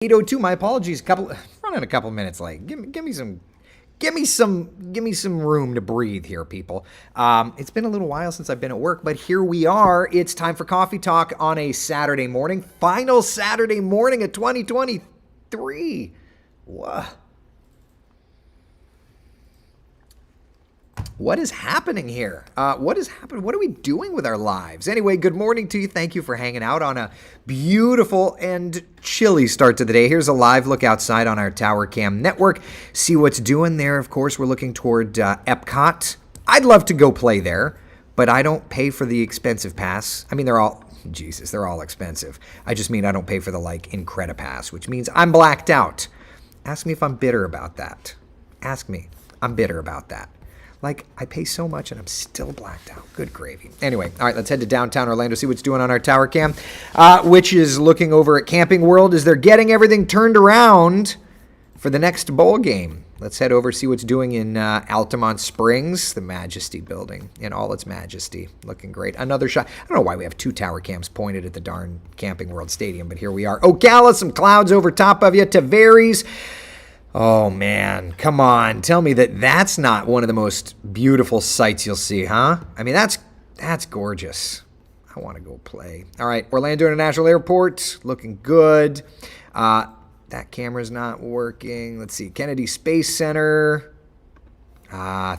8:02. My apologies. Running a couple minutes late. Give me some room to breathe here, people. It's been a little while since I've been at work, but here we are. It's time for Coffee Talk on a Saturday morning. Final Saturday morning of 2023. Whoa. What is happening here? What is happening? What are we doing with our lives? Anyway, good morning to you. Thank you for hanging out on a beautiful and chilly start to the day. Here's a live look outside on our Tower Cam network. See what's doing there. Of course, we're looking toward Epcot. I'd love to go play there, but I don't pay for the expensive pass. I mean, they're all expensive. I just mean I don't pay for the Incredipass, which means I'm blacked out. Ask me if I'm bitter about that. Ask me. I'm bitter about that. I pay so much and I'm still blacked out. Good gravy. Anyway, all right, let's head to downtown Orlando, see what's doing on our Tower Cam, which is looking over at Camping World as they're getting everything turned around for the next bowl game. Let's head over, see what's doing in Altamont Springs, the Majesty building in all its majesty. Looking great. Another shot. I don't know why we have two Tower Cams pointed at the darn Camping World Stadium, but here we are. Ocala, some clouds over top of you. Tavares. Oh, man, come on. Tell me that that's not one of the most beautiful sights you'll see, huh? I mean, that's gorgeous. I want to go play. All right, Orlando International Airport, looking good. That camera's not working. Let's see, Kennedy Space Center.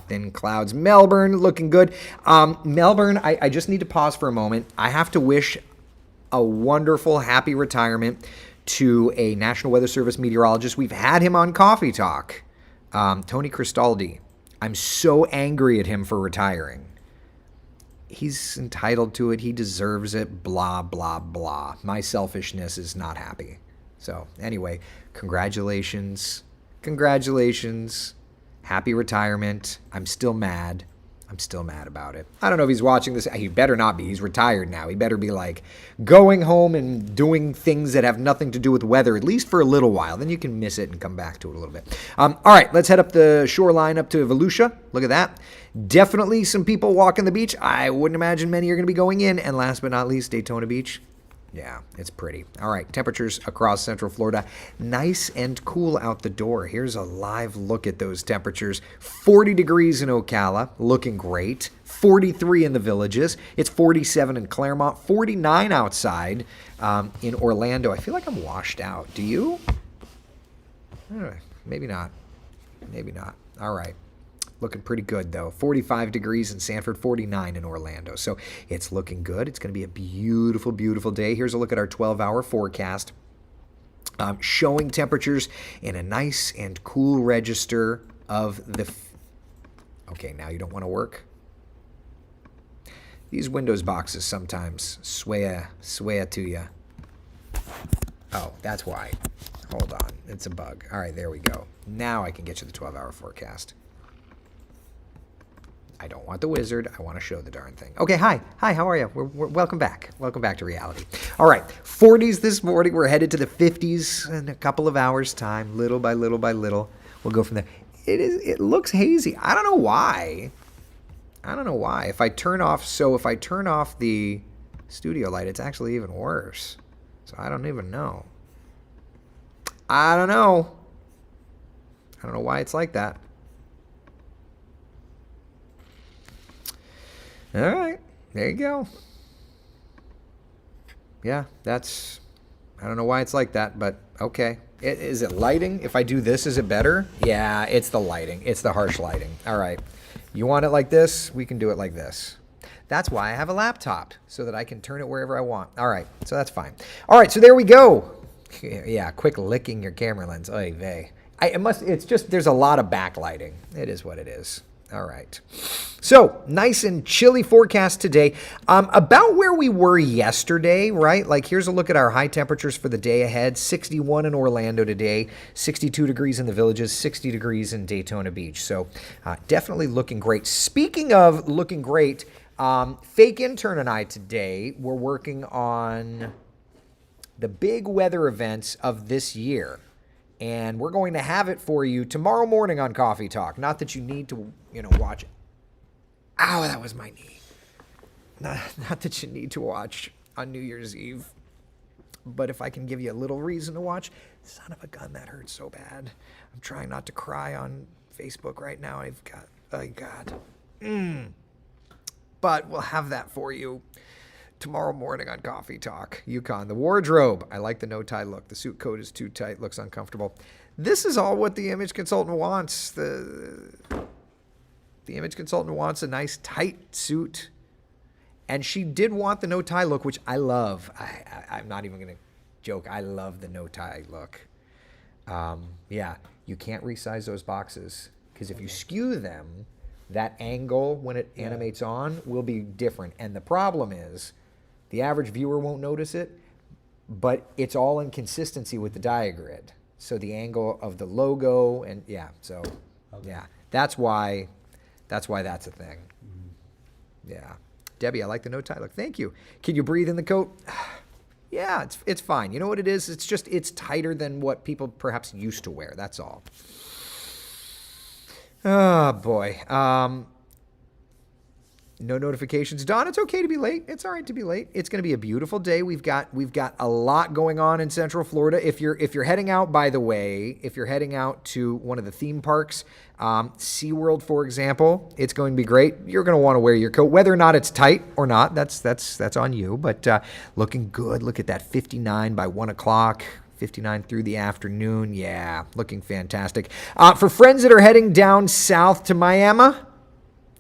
Thin clouds. Melbourne, looking good. Melbourne, I just need to pause for a moment. I have to wish a wonderful, happy retirement to a National Weather Service meteorologist. We've had him on Coffee Talk, Tony Cristaldi. I'm so angry at him for retiring. He's entitled to it. He deserves it. Blah, blah, blah. My selfishness is not happy. So anyway, congratulations. Congratulations. Happy retirement. I'm still mad. I'm still mad about it. I don't know if he's watching this. He better not be. He's retired now. He better be going home and doing things that have nothing to do with weather, at least for a little while. Then you can miss it and come back to it a little bit. All right, let's head up the shoreline up to Volusia. Look at that. Definitely some people walking the beach. I wouldn't imagine many are going to be going in. And last but not least, Daytona Beach. Yeah, it's pretty. All right, temperatures across Central Florida. Nice and cool out the door. Here's a live look at those temperatures. 40 degrees in Ocala, looking great. 43 in the Villages. It's 47 in Claremont. 49 outside in Orlando. I feel like I'm washed out. Do you? Maybe not. Maybe not. All right. Looking pretty good, though. 45 degrees in Sanford, 49 in Orlando. So it's looking good. It's going to be a beautiful, beautiful day. Here's a look at our 12-hour forecast, showing temperatures in a nice and cool register of the... Okay, now you don't want to work? These Windows boxes sometimes sway to you. Oh, that's why. Hold on. It's a bug. All right, there we go. Now I can get you the 12-hour forecast. I don't want the wizard. I want to show the darn thing. Okay, hi. Hi, how are you? We're welcome back. Welcome back to reality. All right, 40s this morning. We're headed to the 50s in a couple of hours' time. Little by little by little. We'll go from there. It looks hazy. I don't know why. If I turn off the studio light, it's actually even worse. So I don't even know. I don't know why it's like that. All right, there you go. Yeah, I don't know why it's like that, but okay. Is it lighting? If I do this, is it better? Yeah, it's the lighting. It's the harsh lighting. All right. You want it like this? We can do it like this. That's why I have a laptop, so that I can turn it wherever I want. All right, so that's fine. All right, so there we go. Yeah, quick licking your camera lens. Oy vey. It's just, there's a lot of backlighting. It is what it is. All right. So, nice and chilly forecast today. About where we were yesterday, right? Here's a look at our high temperatures for the day ahead. 61 in Orlando today, 62 degrees in the Villages, 60 degrees in Daytona Beach. So, definitely looking great. Speaking of looking great, Fake Intern and I today were working on the big weather events of this year. And we're going to have it for you tomorrow morning on Coffee Talk. Not that you need to, watch. Ow, that was my knee. Not that you need to watch on New Year's Eve. But if I can give you a little reason to watch, Son of a gun, that hurts so bad. I'm trying not to cry on Facebook right now. I've got, oh God. But we'll have that for you tomorrow morning on Coffee Talk. Yukon, the wardrobe. I like the no-tie look. The suit coat is too tight, looks uncomfortable. This is all what the image consultant wants. The image consultant wants a nice tight suit. And she did want the no-tie look, which I love. I'm not even going to joke. I love the no-tie look. Yeah, you can't resize those boxes because if you skew them, that angle when it animates on will be different. And the problem is the average viewer won't notice it, but it's all in consistency with the diagrid. So the angle of the logo and yeah, that's why that's a thing. Yeah. Debbie, I like the no-tie look. Thank you. Can you breathe in the coat? Yeah, it's fine. You know what it is? It's tighter than what people perhaps used to wear. That's all. Oh, boy. No notifications. Don, it's okay to be late. It's all right to be late. It's going to be a beautiful day. We've got a lot going on in Central Florida. If you're heading out, by the way, if you're heading out to one of the theme parks, SeaWorld, for example, it's going to be great. You're going to want to wear your coat, whether or not it's tight or not. That's on you. But looking good. Look at that 59 by 1 o'clock. 59 through the afternoon. Yeah, looking fantastic. For friends that are heading down south to Miami,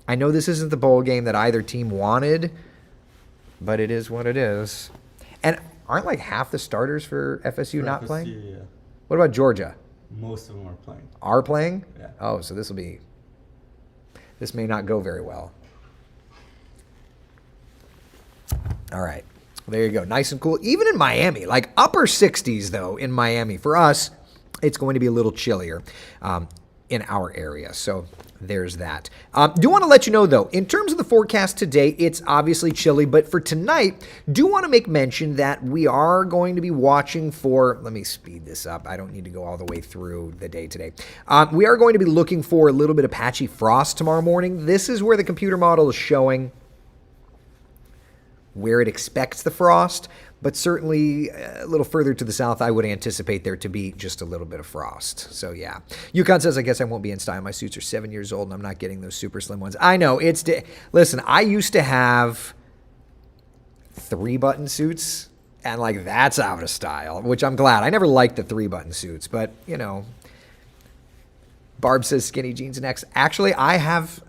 I know this isn't the bowl game that either team wanted, but it is what it is. And aren't like half the starters for FSU not playing? Yeah. What about Georgia? Most of them are playing. Are playing? Yeah. Oh, so this may not go very well. All right. There you go. Nice and cool. Even in Miami, like upper 60s, though, in Miami. For us, it's going to be a little chillier in our area. So there's that. Do want to let you know, though, in terms of the forecast today, it's obviously chilly. But for tonight, do want to make mention that we are going to be watching for, let me speed this up. I don't need to go all the way through the day today. We are going to be looking for a little bit of patchy frost tomorrow morning. This is where the computer model is showing where it expects the frost, but certainly a little further to the south, I would anticipate there to be just a little bit of frost. So yeah. Yukon says, I guess I won't be in style. My suits are 7 years old and I'm not getting those super slim ones. I know. Listen, I used to have 3-button suits and like that's out of style, which I'm glad. I never liked the 3-button suits, but you know, Barb says skinny jeans next. Actually, I have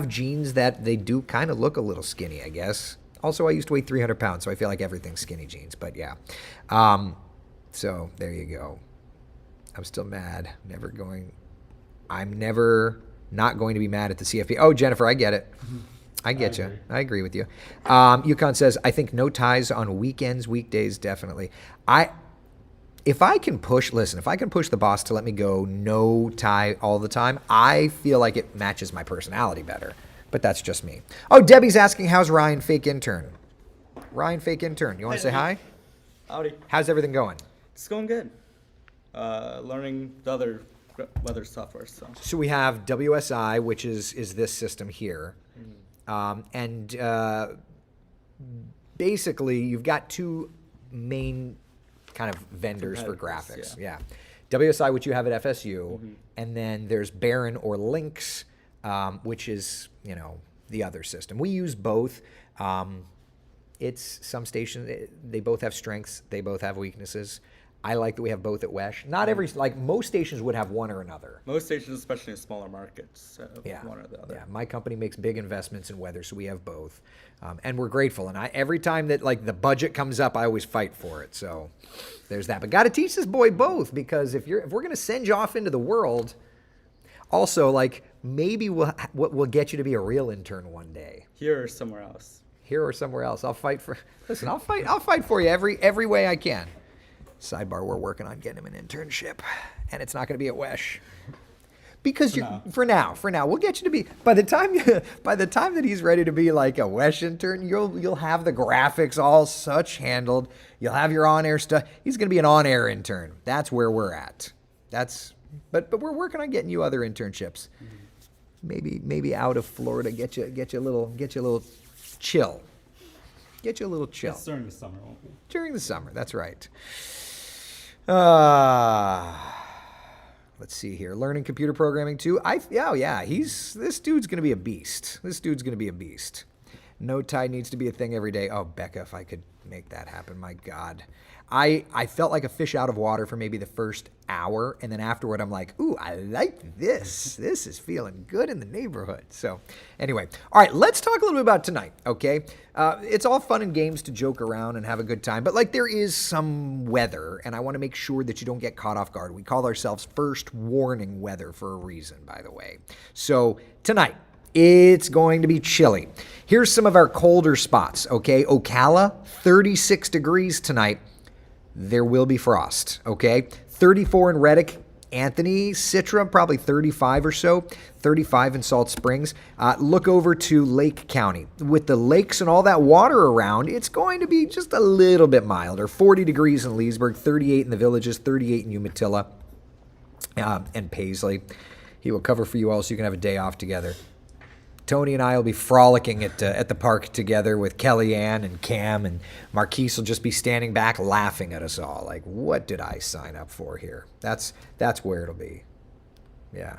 jeans that they do kind of look a little skinny, I guess. Also, I used to weigh 300 pounds, so I feel like everything's skinny jeans. But yeah. So there you go. I'm still mad. I'm never not going to be mad at the CFP. Oh, Jennifer, I get it. I get you. I agree with you. Yukon says, I think no ties on weekends, weekdays, definitely. If I can push the boss to let me go no tie all the time, I feel like it matches my personality better. But that's just me. Oh, Debbie's asking, how's Ryan, fake intern? Ryan, fake intern. You want to say hi? Howdy. How's everything going? It's going good. Learning the other weather software. So we have WSI, which is this system here. And basically, you've got two main kind of vendors for graphics. Yeah. WSI, which you have at FSU. And then there's Baron or Lynx, which is, the other system. We use both. It's some stations, they both have strengths, they both have weaknesses. I like that we have both at WESH. Not every, like most stations would have one or another. Most stations, especially in smaller markets, one or the other. Yeah, my company makes big investments in weather, so we have both. And we're grateful. And every time that like the budget comes up, I always fight for it. So there's that. But got to teach this boy both, because if we're going to send you off into the world, also like maybe we'll get you to be a real intern one day. Here or somewhere else. Here or somewhere else. I'll fight for you every way I can. Sidebar, we're working on getting him an internship, and it's not going to be at WESH. Because for now, we'll get you to be, by the time that he's ready to be like a WESH intern, you'll have the graphics all such handled. You'll have your on-air stuff. He's going to be an on-air intern. That's where we're at. But we're working on getting you other internships. Maybe out of Florida, get you a little chill. Get you a little chill. It's during the summer, won't it? During the summer, that's right. Let's see here. Learning computer programming too. Yeah. This dude's gonna be a beast. No tie needs to be a thing every day. Oh, Becca, if I could make that happen, my God. I felt like a fish out of water for maybe the first hour, and then afterward I'm like, ooh, I like this. This is feeling good in the neighborhood. So anyway, all right, let's talk a little bit about tonight, okay? It's all fun and games to joke around and have a good time, but like there is some weather, and I want to make sure that you don't get caught off guard. We call ourselves first warning weather for a reason, by the way. So tonight, it's going to be chilly. Here's some of our colder spots, okay? Ocala, 36 degrees tonight. There will be frost, okay? 34 in Reddick, Anthony, Citra, probably 35 or so, 35 in Salt Springs. Look over to Lake County. With the lakes and all that water around, it's going to be just a little bit milder. 40 degrees in Leesburg, 38 in the Villages, 38 in Umatilla and Paisley. He will cover for you all so you can have a day off together. Tony and I will be frolicking at the park together with Kellyanne and Cam, and Marquise will just be standing back laughing at us all. Like, what did I sign up for here? That's where it'll be. Yeah.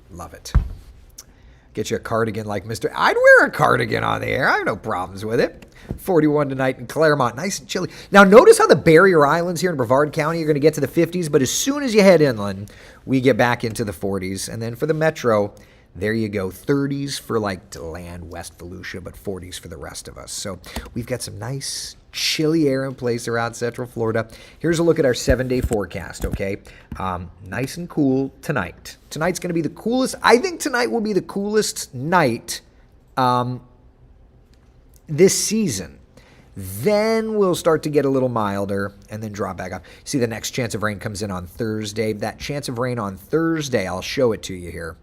Love it. Get you a cardigan like Mr. I'd wear a cardigan on the air. I have no problems with it. 41 tonight in Claremont. Nice and chilly. Now, notice how the barrier islands here in Brevard County are going to get to the 50s, but as soon as you head inland, we get back into the 40s. And then for the metro, there you go. 30s for like DeLand, West Volusia, but 40s for the rest of us. So we've got some nice chilly air in place around Central Florida. Here's a look at our 7-day forecast, okay? Nice and cool tonight. Tonight's going to be the coolest. I think tonight will be the coolest night this season. Then we'll start to get a little milder and then drop back up. See, the next chance of rain comes in on Thursday. That chance of rain on Thursday, I'll show it to you here.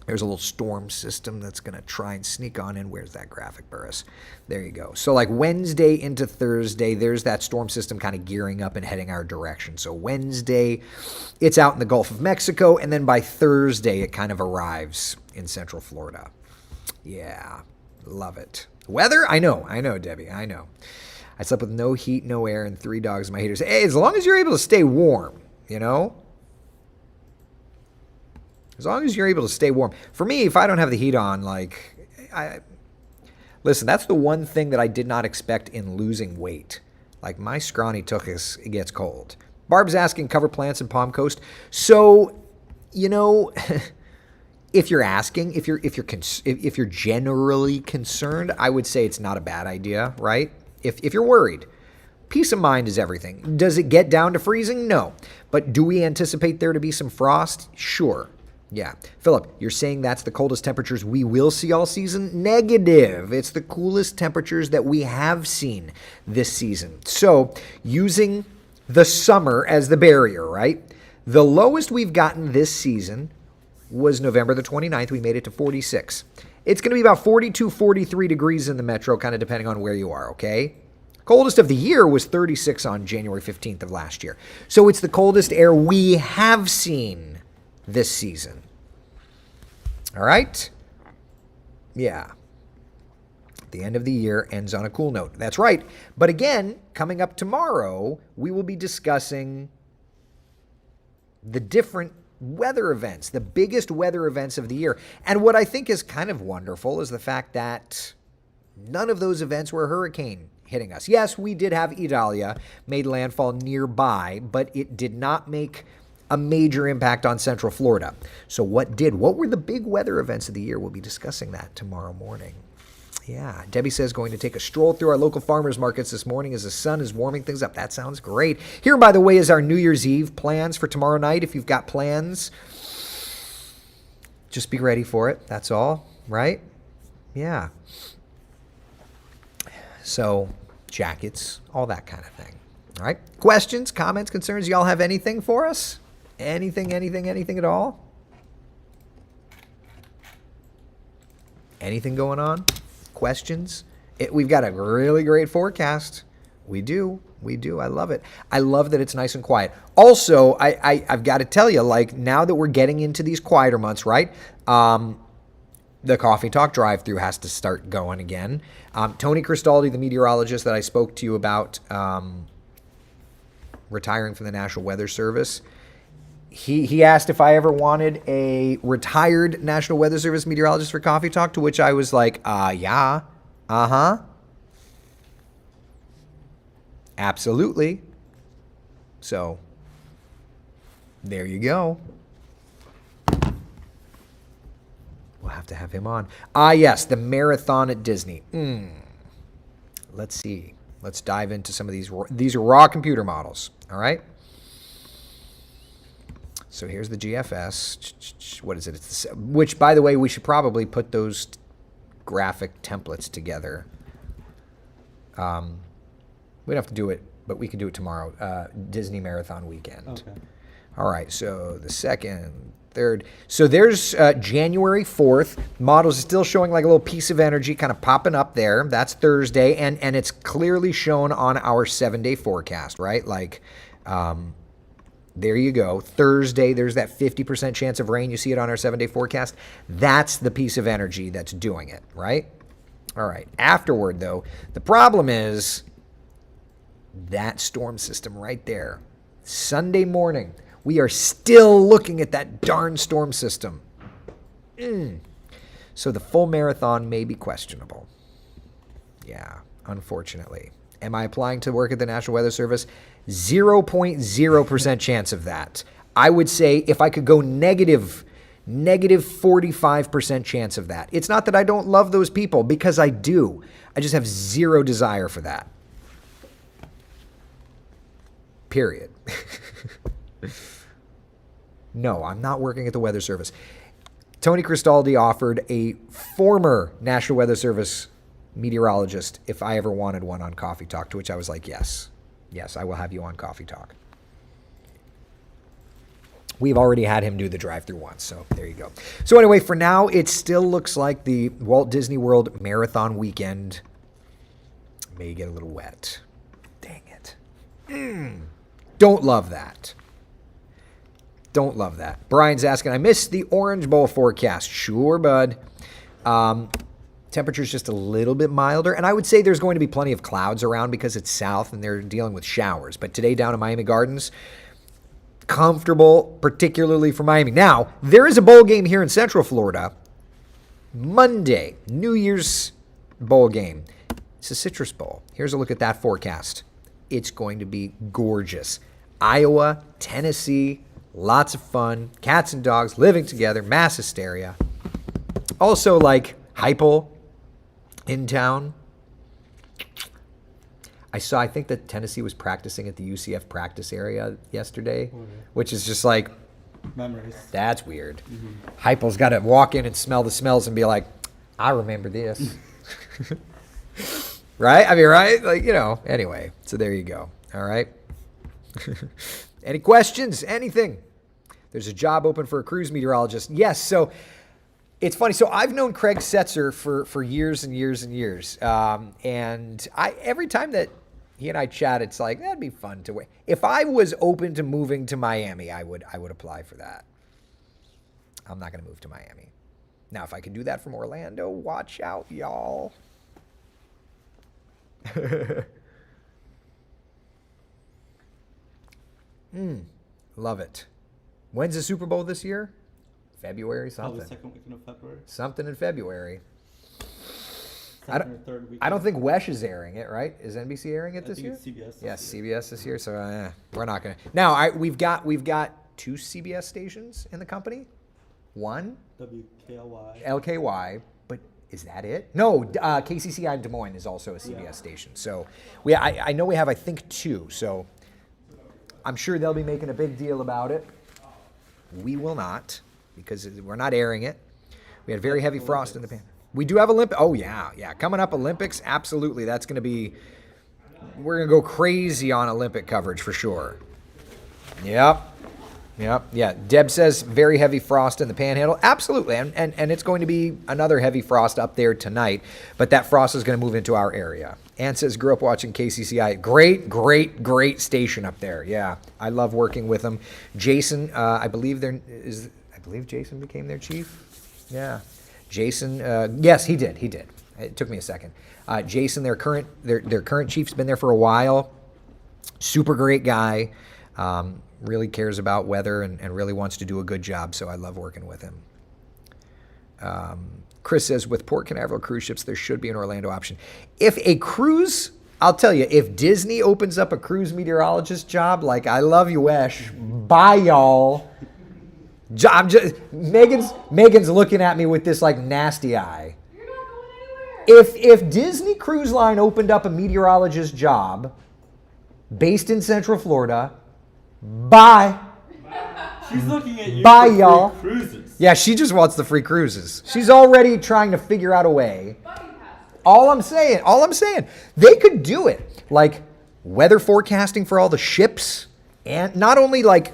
There's a little storm system that's going to try and sneak on in. Where's that graphic, Burris? There you go. So like Wednesday into Thursday, there's that storm system kind of gearing up and heading our direction. So Wednesday, it's out in the Gulf of Mexico, and then by Thursday, it kind of arrives in Central Florida. Yeah, love it. Weather? I know, Debbie, I know. I slept with no heat, no air, and 3 dogs in my heaters. Hey, as long as you're able to stay warm, you know? As long as you're able to stay warm. For me, if I don't have the heat on, listen, that's the one thing that I did not expect in losing weight. Like, my scrawny tuchus, it gets cold. Barb's asking cover plants in Palm Coast. So, you know, if you're asking, if you're generally concerned, I would say it's not a bad idea, right? If you're worried. Peace of mind is everything. Does it get down to freezing? No. But do we anticipate there to be some frost? Sure. Yeah. Philip, you're saying that's the coldest temperatures we will see all season? Negative. It's the coolest temperatures that we have seen this season. So, using the summer as the barrier, right? The lowest we've gotten this season was November the 29th. We made it to 46. It's going to be about 42, 43 degrees in the metro, kind of depending on where you are, okay? Coldest of the year was 36 on January 15th of last year. So it's the coldest air we have seen this season. All right? Yeah. The end of the year ends on a cool note. That's right. But again, coming up tomorrow, we will be discussing the different weather events, the biggest weather events of the year. And what I think is kind of wonderful is the fact that none of those events were a hurricane hitting us. Yes, we did have Idalia made landfall nearby, but it did not make a major impact on Central Florida. So what were the big weather events of the year? We'll be discussing that tomorrow morning. Yeah, Debbie says going to take a stroll through our local farmers markets this morning as the sun is warming things up. That sounds great. Here, by the way, is our New Year's Eve plans for tomorrow night. If you've got plans, just be ready for it. That's all, right? Yeah. So, jackets, all that kind of thing. All right. Questions, comments, concerns? Y'all have anything for us? Anything at all? Anything going on? Questions? We've got a really great forecast. We do. I love it. I love that it's nice and quiet. Also, I've got to tell you, like, now that we're getting into these quieter months, right? The Coffee Talk drive-thru has to start going again. Tony Cristaldi, the meteorologist that I spoke to you about retiring from the National Weather Service, he asked if I ever wanted a retired National Weather Service meteorologist for Coffee Talk, to which I was like, yeah, uh-huh. Absolutely. So, there you go. We'll have to have him on. Yes, the marathon at Disney. Let's see. Let's dive into some of these. These are raw computer models, all right? So here's the GFS. What is it? Which, by the way, we should probably put those graphic templates together. We don't have to do it, but we can do it tomorrow. Disney Marathon weekend. Okay. All right, so the second, third. So there's January 4th. Models are still showing like a little piece of energy kind of popping up there. That's Thursday, and it's clearly shown on our 7-day forecast, right? Like, there you go. Thursday, there's that 50% chance of rain. You see it on our 7-day forecast. That's the piece of energy that's doing it, right? All right. Afterward, though, the problem is that storm system right there. Sunday morning, we are still looking at that darn storm system. So the full marathon may be questionable. Yeah, unfortunately. Am I applying to work at the National Weather Service? 0.0% chance of that. I would say if I could go negative 45% chance of that. It's not that I don't love those people, because I do. I just have zero desire for that. Period. No, I'm not working at the Weather Service. Tony Cristaldi offered a former National Weather Service meteorologist if I ever wanted one on Coffee Talk, to which I was like, yes. Yes, I will have you on Coffee Talk. We've already had him do the drive-thru once, so there you go. So anyway, for now, it still looks like the Walt Disney World Marathon weekend may get a little wet. Dang it. Don't love that. Don't love that. Brian's asking, I missed the Orange Bowl forecast. Sure, bud. Temperature's just a little bit milder, and I would say there's going to be plenty of clouds around because it's south and they're dealing with showers. But today down in Miami Gardens, comfortable, particularly for Miami. Now, there is a bowl game here in Central Florida. Monday, New Year's bowl game. It's a Citrus Bowl. Here's a look at that forecast. It's going to be gorgeous. Iowa, Tennessee, lots of fun. Cats and dogs living together, mass hysteria. Also, like, Hypel in town. I think that Tennessee was practicing at the UCF practice area yesterday, which is just like, memories. That's weird. Hypel's got to walk in and smell the smells and be like, I remember this. Right? I mean, right? Like, anyway. So there you go. All right. Any questions? Anything? There's a job open for a cruise meteorologist. Yes. So it's funny. So I've known Craig Setzer for years and years and years. And every time that he and I chat, it's like, that'd be fun to wait. If I was open to moving to Miami, I would apply for that. I'm not going to move to Miami. Now, if I could do that from Orlando, watch out, y'all. Love it. When's the Super Bowl this year? February something. Probably second weekend of February. Something in February. Second or third weekend. I don't think Wesh is airing it, right? Is NBC airing it this year? I think it's CBS. Yes, CBS this year. So we're not gonna. Now we've got 2 CBS stations in the company. One WKLY. LKY, but is that it? No, KCCI in Des Moines is also a CBS station. So I know we have, I think, 2. So I'm sure they'll be making a big deal about it. We will not, because we're not airing it. We had very heavy frost in the pan. We do have Olympics. Oh, yeah. Coming up, Olympics, absolutely. That's going to be, we're going to go crazy on Olympic coverage for sure. Yep. Yeah. Deb says very heavy frost in the Panhandle. Absolutely. And it's going to be another heavy frost up there tonight, but that frost is going to move into our area. Ann says, grew up watching KCCI. Great station up there. Yeah. I love working with them. Jason, I believe Jason became their chief. Yeah. Jason, yes, he did. It took me a second. Jason, their current chief's been there for a while. Super great guy. Really cares about weather and really wants to do a good job. So I love working with him. Chris says, with Port Canaveral cruise ships, there should be an Orlando option. If a cruise, I'll tell you, if Disney opens up a cruise meteorologist job, like I love you, Ash, bye y'all. Megan's looking at me with this like nasty eye. You're not going anywhere. If Disney Cruise Line opened up a meteorologist job based in Central Florida, bye. She's looking at you Bye, for y'all. free cruises. Yeah, she just wants the free cruises. She's already trying to figure out a way. All I'm saying, they could do it. Like weather forecasting for all the ships, and not only like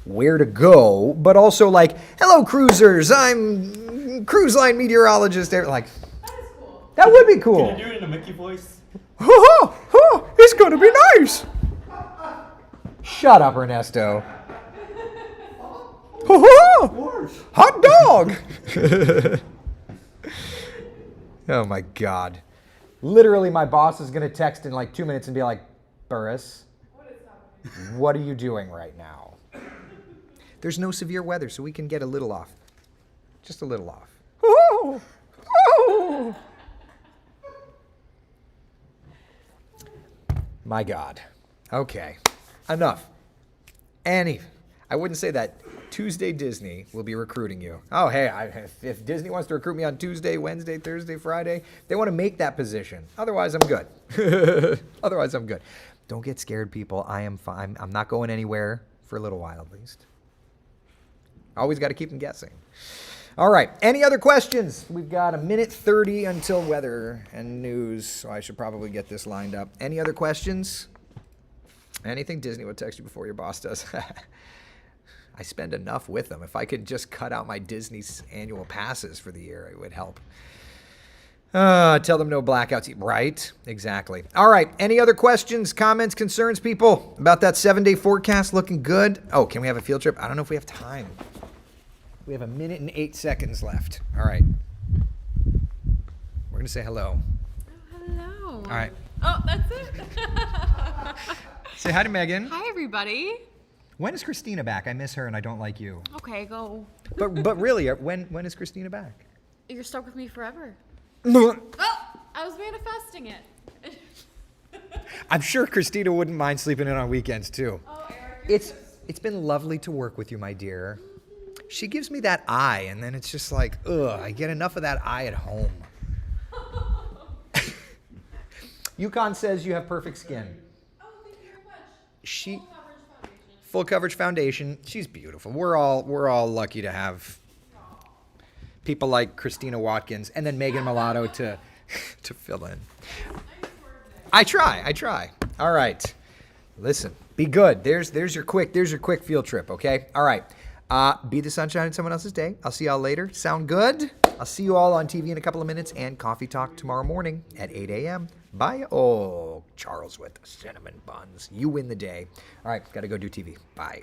where to go, but also like, hello cruisers, I'm cruise line meteorologist. Like, That is cool. that would be cool. Can you do it in a Mickey voice? It's gonna be nice. Shut up, Ernesto. Hot dog. Oh my God. Literally, my boss is gonna text in like 2 minutes and be like, Burris, what are you doing right now? There's no severe weather, so we can get a little off. Just a little off. My God. Okay. Enough. Annie, I wouldn't say that. Tuesday Disney will be recruiting you. Oh, hey, if Disney wants to recruit me on Tuesday, Wednesday, Thursday, Friday, they want to make that position. Otherwise, I'm good. Otherwise, I'm good. Don't get scared, people. I am fine. I'm not going anywhere for a little while, at least. Always got to keep them guessing. All right. Any other questions? We've got 1:30 until weather and news, so I should probably get this lined up. Any other questions? Anything Disney would text you before your boss does? I spend enough with them. If I could just cut out my Disney's annual passes for the year, it would help. Tell them no blackouts. Right? Exactly. All right. Any other questions, comments, concerns, people, about that 7-day forecast looking good? Oh, can we have a field trip? I don't know if we have time. We have 1 minute and 8 seconds left. All right. We're going to say hello. Oh, hello. All right. Oh, that's it. Say hi to Megan. Hi, everybody. When is Christina back? I miss her and I don't like you. Okay, go. But really, when is Christina back? You're stuck with me forever. No. Oh, I was manifesting it. I'm sure Christina wouldn't mind sleeping in on weekends too. Oh, Eric. It's been lovely to work with you, my dear. She gives me that eye, and then it's just like, ugh, I get enough of that eye at home. Yukon says you have perfect skin. Oh, thank you very much. She Full coverage foundation. full coverage foundation. She's beautiful. We're all lucky to have people like Christina Watkins and then Megan Mulatto to fill in. I try. All right. Listen, be good. There's your quick field trip, okay? All right. Be the sunshine in someone else's day. I'll see y'all later. Sound good? I'll see you all on TV in a couple of minutes and Coffee Talk tomorrow morning at 8 a.m. Bye. Oh, Charles with the cinnamon buns. You win the day. All right, got to go do TV. Bye.